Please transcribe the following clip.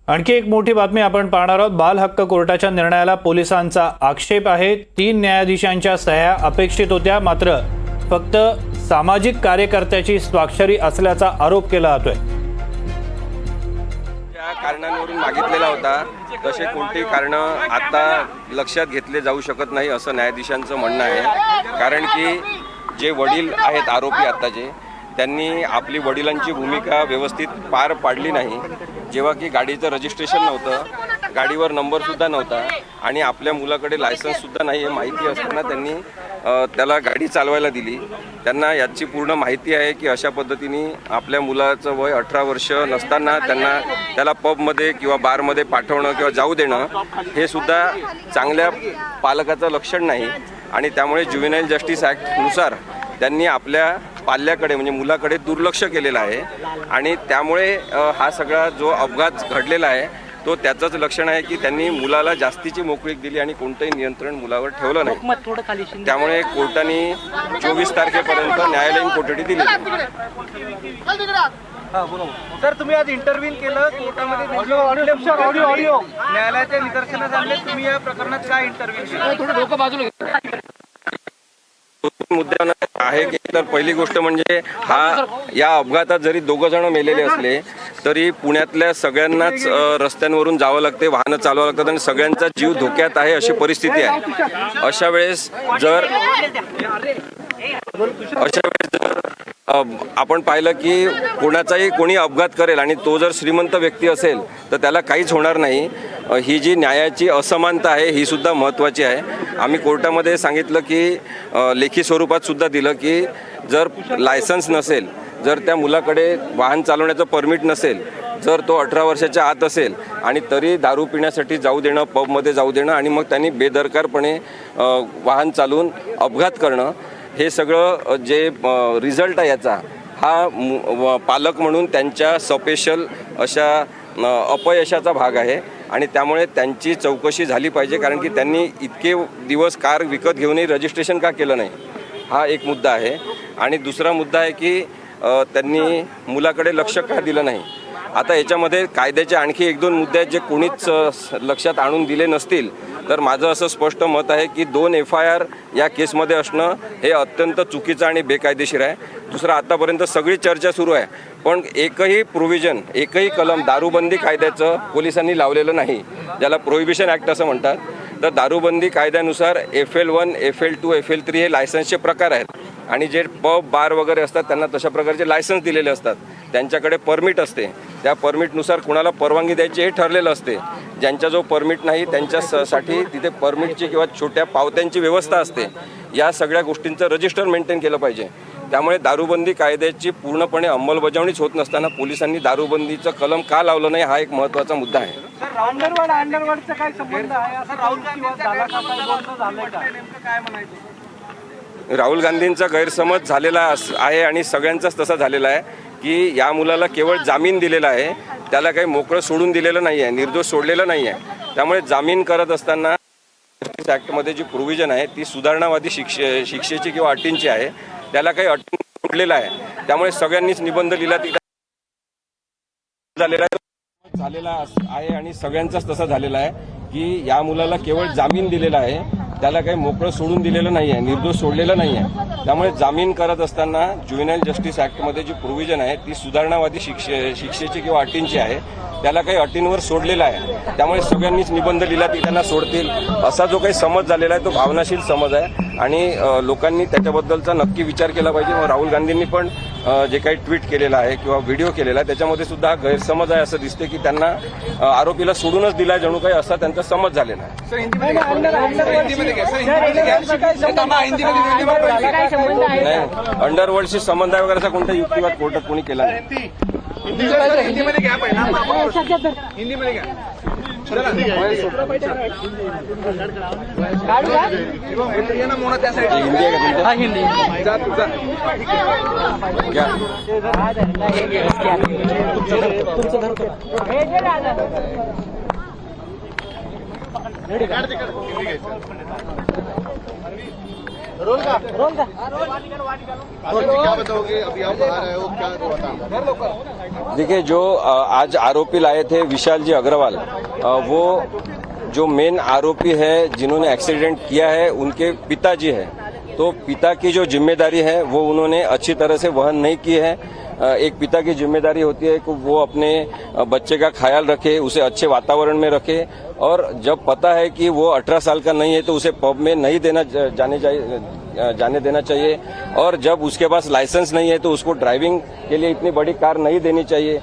आणखी एक मोठी बातमी आपण पाहणार आहोत। बाल हक्क कोर्टाच्या निर्णयाला पोलिसांचा आक्षेप आहे। 3 न्यायाधीशांच्या सह्या अपेक्षित होत्या, मात्र फक्त सामाजिक कार्यकर्त्याची स्वाक्षरी असल्याचा आरोप केला जातोय। या कारणांवरून मागितलेला होता, तसे कोणतेही कारण आता लक्षात घेतले जाऊ शकत नाही असं न्यायाधीशांचं म्हणणं आहे। कारण की जे वडील आहेत आरोपी आत्ताचे, त्यांनी आपली वडिलांची भूमिका व्यवस्थित पार पाडली नाही। जेव्हा की गाडीचं रजिस्ट्रेशन नव्हतं, गाडीवर नंबरसुद्धा नव्हता आणि आपल्या मुलाकडे लायसन्ससुद्धा नाही हे माहिती असताना त्यांनी त्याला गाडी चालवायला दिली। त्यांना याची पूर्ण माहिती आहे की अशा पद्धतीने आपल्या मुलाचं वय 18 वर्ष नसताना त्याला पबमध्ये किंवा बारमध्ये पाठवणं किंवा जाऊ देणं हे सुद्धा चांगल्या पालकाचं लक्षण नाही आणि त्यामुळे ज्युव्हेनाईल जस्टिस ॲक्टनुसार त्यांनी आपल्या पाल्याकडे म्हणजे मुलाकडे दुर्लक्ष केलेलं आहे आणि त्यामुळे हा सगळा जो अपघात घडलेला आहे तो त्याचंच लक्षण आहे की त्यांनी मुलाला जास्तीची मोकळीक दिली आणि कोणतंही नियंत्रण मुलावर ठेवलं नाही। त्यामुळे कोर्टाने 24 तारखेपर्यंत न्यायालयीन कोठडी दिली। सर, तुम्ही आज इंटरव्ह्यू केलं कोर्टामध्ये, न्यायालयाच्या निदर्शनास आणले, तुम्ही या प्रकरणात काय इंटरव्ह्यू केलं? मुद्दा आहे की तर पहिली गोष्ट म्हणजे या अपघातात जरी 2 जण मेलेले असले तरी पुण्यातल्या सगळ्यांनाच रस्त्यांवरून जावं लागते, वाहनं चालवावं लागतात आणि सगळ्यांचा जीव धोक्यात आहे अशी परिस्थिती आहे। अशा वेळेस जर आपण पाहिलं की कोणी अपघात करेल आणि तो जर श्रीमंत व्यक्ती असेल तर त्याला काहीच होणार नाही। ही जी न्यायाची असमानता आहे ही सुद्धा महत्त्वाची आहे। आम्ही कोर्टामध्ये सांगितलं की लेखी स्वरूपात सुद्धा दिलं की जर लायसन्स नसेल, जर त्या मुलाकडे वाहन चालवण्याचं परमिट नसेल, जर तो 18 वर्षाच्या आत असेल आणि तरी दारू पिण्यासाठी जाऊ देणं, पबमध्ये जाऊ देणं आणि मग त्यांनी बेदरकारपणे वाहन चालवून अपघात करणं, हे सगळं जे रिझल्ट आहे याचा हा पालक म्हणून त्यांच्या सपेशल अशा अपयशाचा भाग आहे आणि त्यामुळे त्यांची चौकशी झाली पाहिजे। कारण की त्यांनी इतके दिवस कार विकत घेऊनही रजिस्ट्रेशन का केलं नाही, हा एक मुद्दा आहे। आणि दुसरा मुद्दा आहे की त्यांनी मुलाकडे लक्ष का दिलं नाही। आता याच्यामध्ये कायद्याचे आणखी 1-2 मुद्दे आहेत जे कोणीच लक्षात आणून दिले नसतील तर माझं असं स्पष्ट मत आहे की 2 FIR या केसमध्ये असणं हे अत्यंत चुकीचं आणि बेकायदेशीर आहे। दुसरं, आतापर्यंत सगळी चर्चा सुरू आहे पण एकही प्रोव्हिजन, एकही कलम दारूबंदी कायद्याचं पोलिसांनी लावलेलं नाही, ज्याला प्रोहिबिशन ॲक्ट असं म्हणतात। तर दारूबंदी कायद्यानुसार FL1, FL2, FL3 हे लायसन्सचे प्रकार आहेत आणि जे पब, बार वगैरे असतात त्यांना तशा प्रकारचे लायसन्स दिलेले असतात, त्यांच्याकडे परमिट असते, त्या परमिटनुसार कुणाला परवानगी द्यायची हे ठरलेलं असते। ज्यांचा जो परमिट नाही त्यांच्यासाठी तिथे परमिटची किंवा छोट्या पावत्यांची व्यवस्था असते। या सगळ्या गोष्टींचं रजिस्टर मेंटेन केलं पाहिजे। त्यामुळे दारूबंदी कायद्याची पूर्णपणे अंमलबजावणीच होत नसताना पोलिसांनी दारूबंदीचं कलम का लावलं नाही हा एक महत्त्वाचा मुद्दा आहे। अंडरवर्ल्डचा काय संबंध आहे असं राहुल काय म्हणायचं? राहुल गांधींचा गैरसमज झालेला आहे आणि सगळ्यांचाच तसा झालेला आहे की या मुलाला केवळ जामीन दिलेला आहे, त्याला काही मोकळं सोडून दिलेलं नाही आहे, निर्दोष सोडलेलं नाही आहे। त्यामुळे जामीन करत असताना ॲक्टमध्ये जी प्रोव्हिजन आहे ती सुधारणावादी शिक्षेची किंवा अटींची आहे, त्याला काही अटी सोडलेला आहे। त्यामुळे सगळ्यांनीच निबंध लिहिला झालेला आहे आणि सगळ्यांचाच तसा झालेला आहे की या मुलाला केवळ जामीन दिलेला आहे, त्याला काही मोकळं सोडून दिलेलं नाही आहे, निर्दोष सोडलेलं नाही आहे। त्यामुळे जामीन करत असताना ज्युव्हेनाईल जस्टिस ॲक्टमध्ये जी प्रोव्हिजन आहे ती सुधारणावादी शिक्षेची किंवा अटींची आहे, त्याला काही अटींवर सोडलेला आहे। त्यामुळे सगळ्यांनीच निबंध लिहिला की त्यांना सोडतील असा जो काही समज झालेला आहे तो भावनाशील समज आहे आणि लोकांनी त्याच्याबद्दलचा नक्की विचार केला पाहिजे। मग राहुल गांधींनी पण जे काही ट्विट केलेलं आहे किंवा व्हिडिओ केलेला आहे त्याच्यामध्ये सुद्धा हा गैरसमज आहे असं दिसते की त्यांना आरोपीला सोडूनच दिला जणू काही असा त्यांचा समज झालेला आहे। नाही, अंडरवर्ल्डशी संबंध आहे वगैरे असा कोणता युक्तिवाद कोर्टात कोणी केला नाही। क्या बताओगे अभी आप बाहर आए हो क्या बताना? देखिए जो आज आरोपी लाए थे विशाल जी अग्रवाल, वो जो मेन आरोपी है जिन्होंने एक्सीडेंट किया है उनके पिताजी है। तो पिता की जो जिम्मेदारी है वो उन्होंने अच्छी तरह से वहन नहीं की है। एक पिता की जिम्मेदारी होती है कि वो अपने बच्चे का ख्याल रखे, उसे अच्छे वातावरण में रखे, और जब पता है कि वो 18 साल का नहीं है तो उसे पब में नहीं जाने देना चाहिए, और जब उसके पास लाइसेंस नहीं है तो उसको ड्राइविंग के लिए इतनी बड़ी कार नहीं देनी चाहिए।